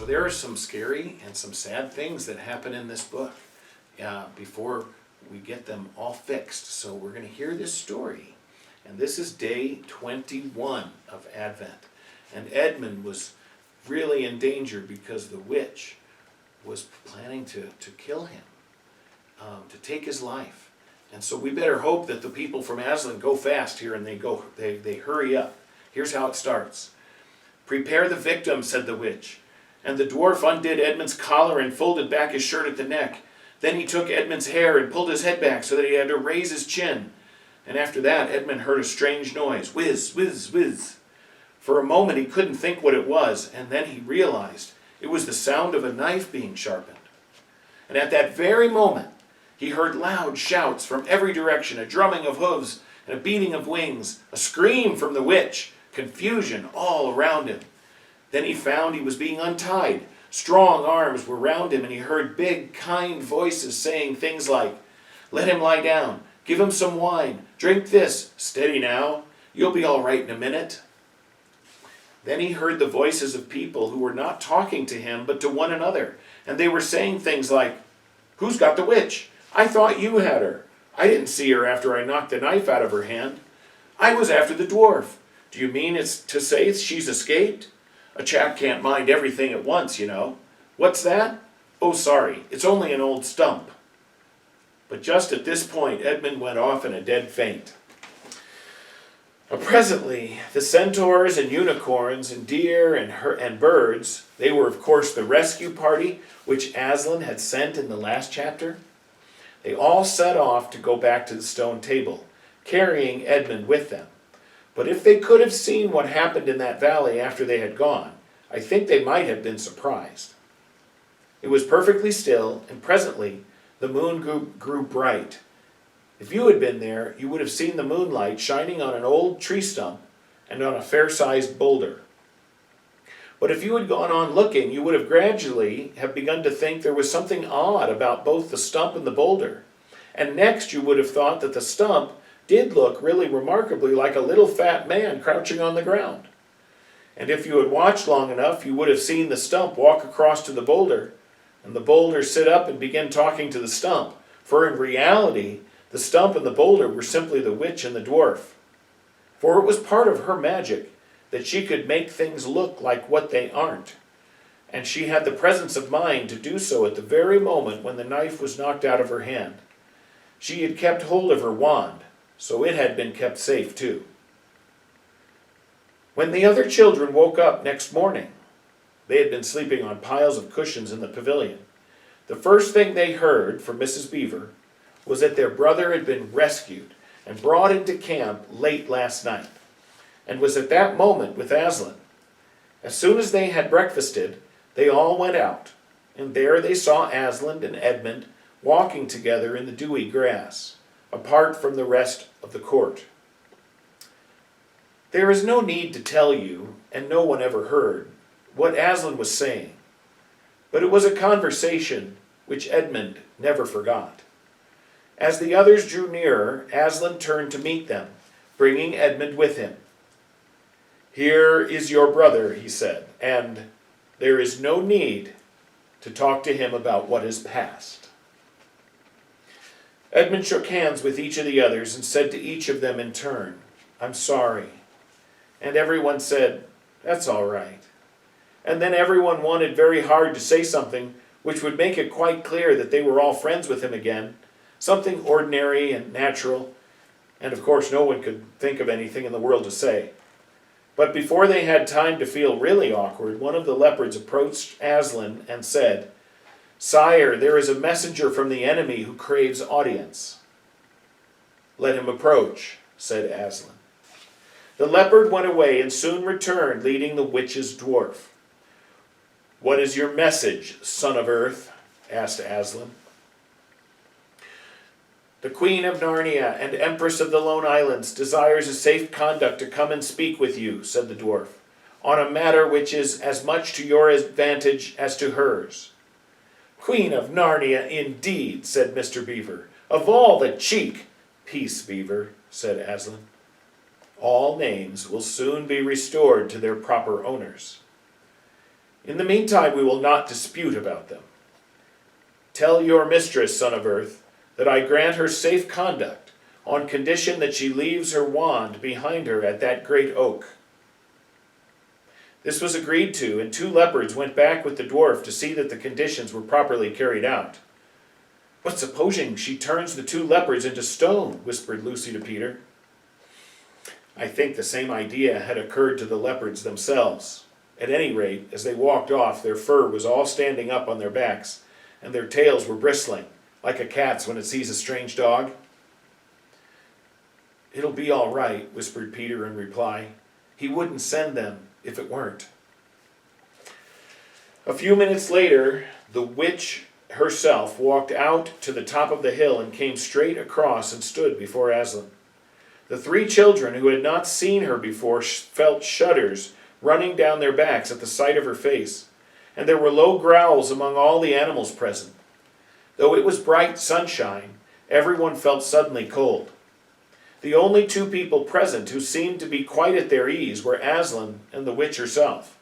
there are some scary and some sad things that happen in this book before we get them all fixed. So we're going to hear this story. And this is day 21 of Advent. And Edmund was really in danger because the witch was planning to kill him, to take his life. And so we better hope that the people from Aslan go fast here and they hurry up. Here's how it starts. "Prepare the victim," said the witch. And the dwarf undid Edmund's collar and folded back his shirt at the neck. Then he took Edmund's hair and pulled his head back so that he had to raise his chin. And after that, Edmund heard a strange noise. Whiz, whiz, whiz. For a moment he couldn't think what it was, and then he realized it was the sound of a knife being sharpened. And at that very moment, he heard loud shouts from every direction, a drumming of hooves and a beating of wings, a scream from the witch, confusion all around him. Then he found he was being untied. Strong arms were round him, and he heard big, kind voices saying things like, "Let him lie down. Give him some wine. Drink this. Steady now. You'll be all right in a minute." Then he heard the voices of people who were not talking to him, but to one another. And they were saying things like, "Who's got the witch? I thought you had her. I didn't see her after I knocked the knife out of her hand. I was after the dwarf. Do you mean it's to say she's escaped? A chap can't mind everything at once, you know. What's that? Oh, sorry, it's only an old stump." But just at this point, Edmund went off in a dead faint. Presently, the centaurs and unicorns and deer and birds, they were of course the rescue party which Aslan had sent in the last chapter, they all set off to go back to the stone table, carrying Edmund with them. But if they could have seen what happened in that valley after they had gone, I think they might have been surprised. It was perfectly still, and presently the moon grew bright. If you had been there, you would have seen the moonlight shining on an old tree stump and on a fair-sized boulder. But if you had gone on looking, you would have gradually have begun to think there was something odd about both the stump and the boulder. And next you would have thought that the stump did look really remarkably like a little fat man crouching on the ground. And if you had watched long enough, you would have seen the stump walk across to the boulder, and the boulder sit up and begin talking to the stump. For in reality, the stump and the boulder were simply the witch and the dwarf. For it was part of her magic that she could make things look like what they aren't. And she had the presence of mind to do so at the very moment when the knife was knocked out of her hand. She had kept hold of her wand, so it had been kept safe too. When the other children woke up next morning, they had been sleeping on piles of cushions in the pavilion. The first thing they heard from Mrs. Beaver was that their brother had been rescued and brought into camp late last night, and was at that moment with Aslan. As soon as they had breakfasted, they all went out, and there they saw Aslan and Edmund walking together in the dewy grass, apart from the rest of the court. There is no need to tell you, and no one ever heard, what Aslan was saying, but it was a conversation which Edmund never forgot. As the others drew nearer, Aslan turned to meet them, bringing Edmund with him. "Here is your brother," he said, "and there is no need to talk to him about what has passed." Edmund shook hands with each of the others and said to each of them in turn, "I'm sorry." And everyone said, "That's all right." And then everyone wanted very hard to say something which would make it quite clear that they were all friends with him again, something ordinary and natural, and of course no one could think of anything in the world to say. But before they had time to feel really awkward, one of the leopards approached Aslan and said, "Sire, there is a messenger from the enemy who craves audience." "Let him approach," said Aslan. The leopard went away and soon returned, leading the witch's dwarf. "What is your message, son of earth?" asked Aslan. "The Queen of Narnia and Empress of the Lone Islands desires a safe conduct to come and speak with you," said the dwarf, "on a matter which is as much to your advantage as to hers." "Queen of Narnia, indeed," said Mr. Beaver. "Of all the cheek—" "Peace, Beaver," said Aslan. "All names will soon be restored to their proper owners." In the meantime, we will not dispute about them. Tell your mistress, son of earth, that I grant her safe conduct, on condition that she leaves her wand behind her at that great oak." This was agreed to, and 2 leopards went back with the dwarf to see that the conditions were properly carried out. "But supposing she turns the 2 leopards into stone," whispered Lucy to Peter. I think the same idea had occurred to the leopards themselves. At any rate, as they walked off, their fur was all standing up on their backs, and their tails were bristling, like a cat's when it sees a strange dog. "It'll be all right," whispered Peter in reply. "He wouldn't send them if it weren't." A few minutes later, the witch herself walked out to the top of the hill and came straight across and stood before Aslan. The 3 children who had not seen her before felt shudders running down their backs at the sight of her face, and there were low growls among all the animals present. Though it was bright sunshine, everyone felt suddenly cold. The only 2 people present who seemed to be quite at their ease were Aslan and the witch herself.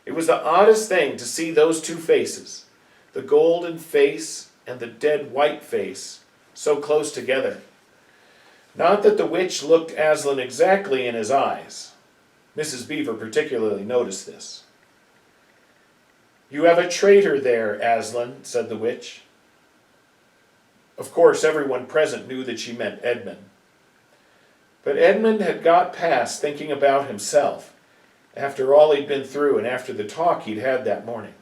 It was the oddest thing to see those 2 faces, the golden face and the dead white face, so close together. Not that the witch looked Aslan exactly in his eyes. Mrs. Beaver particularly noticed this. "You have a traitor there, Aslan," said the witch. Of course, everyone present knew that she meant Edmund. But Edmund had got past thinking about himself, after all he'd been through and after the talk he'd had that morning.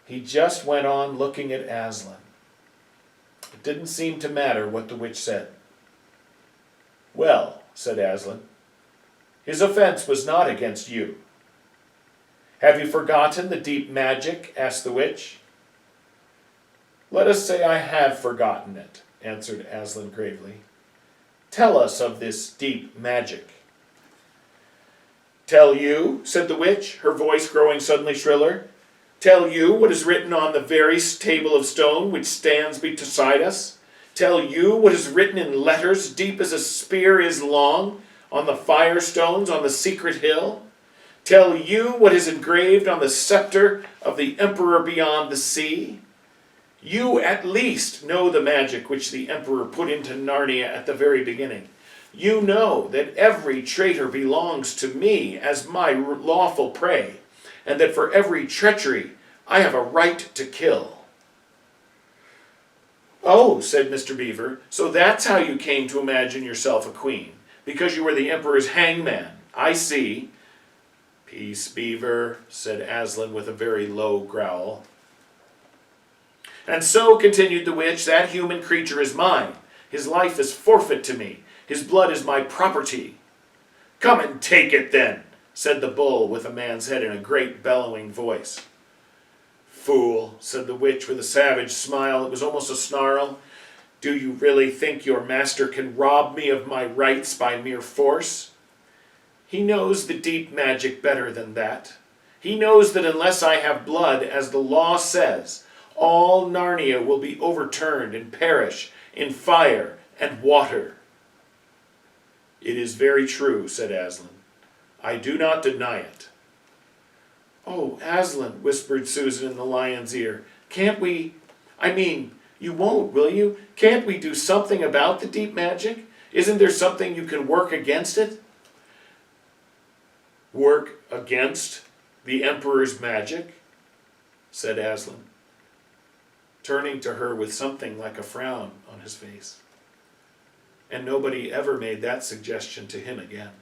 He just went on looking at Aslan. It didn't seem to matter what the witch said. "Well," said Aslan, "his offense was not against you." "Have you forgotten the deep magic?" asked the witch. "Let us say I have forgotten it," answered Aslan gravely. "Tell us of this deep magic." "Tell you," said the witch, her voice growing suddenly shriller. "Tell you what is written on the very table of stone which stands beside us? Tell you what is written in letters deep as a spear is long, on the firestones on the secret hill? Tell you what is engraved on the scepter of the emperor beyond the sea? You at least know the magic which the emperor put into Narnia at the very beginning. You know that every traitor belongs to me as my lawful prey, and that for every treachery I have a right to kill." "Oh," said Mr. Beaver, "so that's how you came to imagine yourself a queen, because you were the emperor's hangman. I see." "Peace, Beaver," said Aslan with a very low growl. "And so," continued the witch, "that human creature is mine. His life is forfeit to me. His blood is my property." "Come and take it then," said the bull with a man's head in a great bellowing voice. "Fool," said the witch with a savage smile that was almost a snarl. "Do you really think your master can rob me of my rights by mere force? He knows the deep magic better than that. He knows that unless I have blood, as the law says, all Narnia will be overturned and perish in fire and water." "It is very true," said Aslan. "I do not deny it." "Oh, Aslan," whispered Susan in the lion's ear, "can't we... you won't, will you? Can't we do something about the deep magic? Isn't there something you can work against it?" "Work against the emperor's magic?" said Aslan, turning to her with something like a frown on his face. And nobody ever made that suggestion to him again.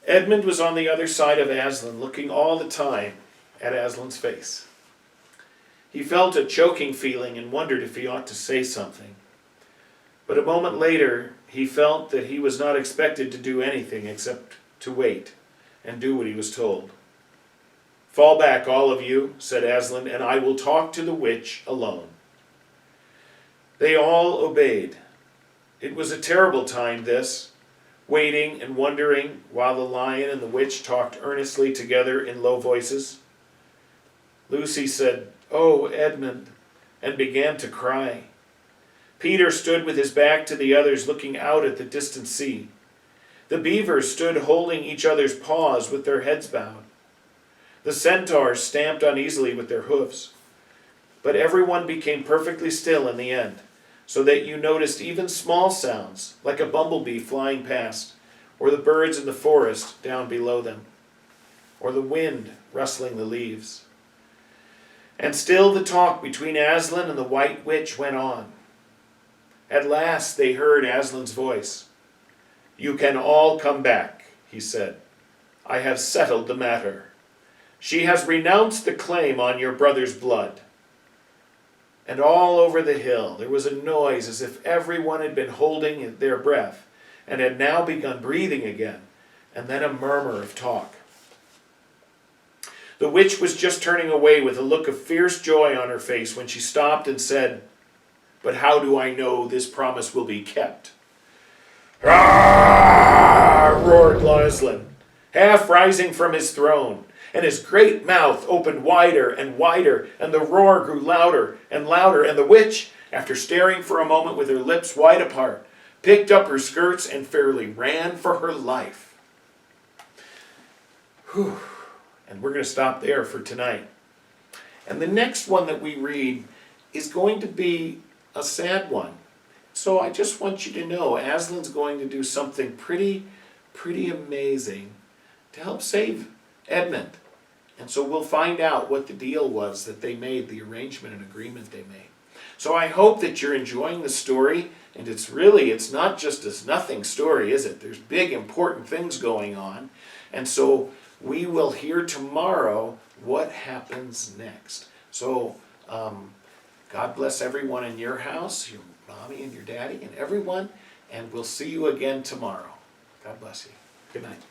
Edmund was on the other side of Aslan, looking all the time at Aslan's face. He felt a choking feeling and wondered if he ought to say something. But a moment later, he felt that he was not expected to do anything except to wait and do what he was told. "Fall back, all of you," said Aslan, "and I will talk to the witch alone." They all obeyed. It was a terrible time, this, waiting and wondering while the lion and the witch talked earnestly together in low voices. Lucy said, "Oh, Edmund," and began to cry. Peter stood with his back to the others, looking out at the distant sea. The beavers stood holding each other's paws with their heads bowed. The centaurs stamped uneasily with their hoofs. But everyone became perfectly still in the end, so that you noticed even small sounds, like a bumblebee flying past, or the birds in the forest down below them, or the wind rustling the leaves. And still the talk between Aslan and the White Witch went on. At last they heard Aslan's voice. "You can all come back," he said. "I have settled the matter. She has renounced the claim on your brother's blood." And all over the hill there was a noise as if everyone had been holding their breath and had now begun breathing again, and then a murmur of talk. The witch was just turning away with a look of fierce joy on her face when she stopped and said, "But how do I know this promise will be kept?" "Ah!" roared Aslan, half rising from his throne, and his great mouth opened wider and wider, and the roar grew louder and louder, and the witch, after staring for a moment with her lips wide apart, picked up her skirts and fairly ran for her life. Whew. And we're going to stop there for tonight. And the next one that we read is going to be a sad one. So I just want you to know Aslan's going to do something pretty amazing to help save Edmund. And so we'll find out what the deal was that they made, the arrangement and agreement they made. So I hope that you're enjoying the story, and it's not just a nothing story, is it? There's big important things going on. And so we will hear tomorrow what happens next. So God bless everyone in your house, your mommy and your daddy and everyone, and we'll see you again tomorrow. God bless you. Good night.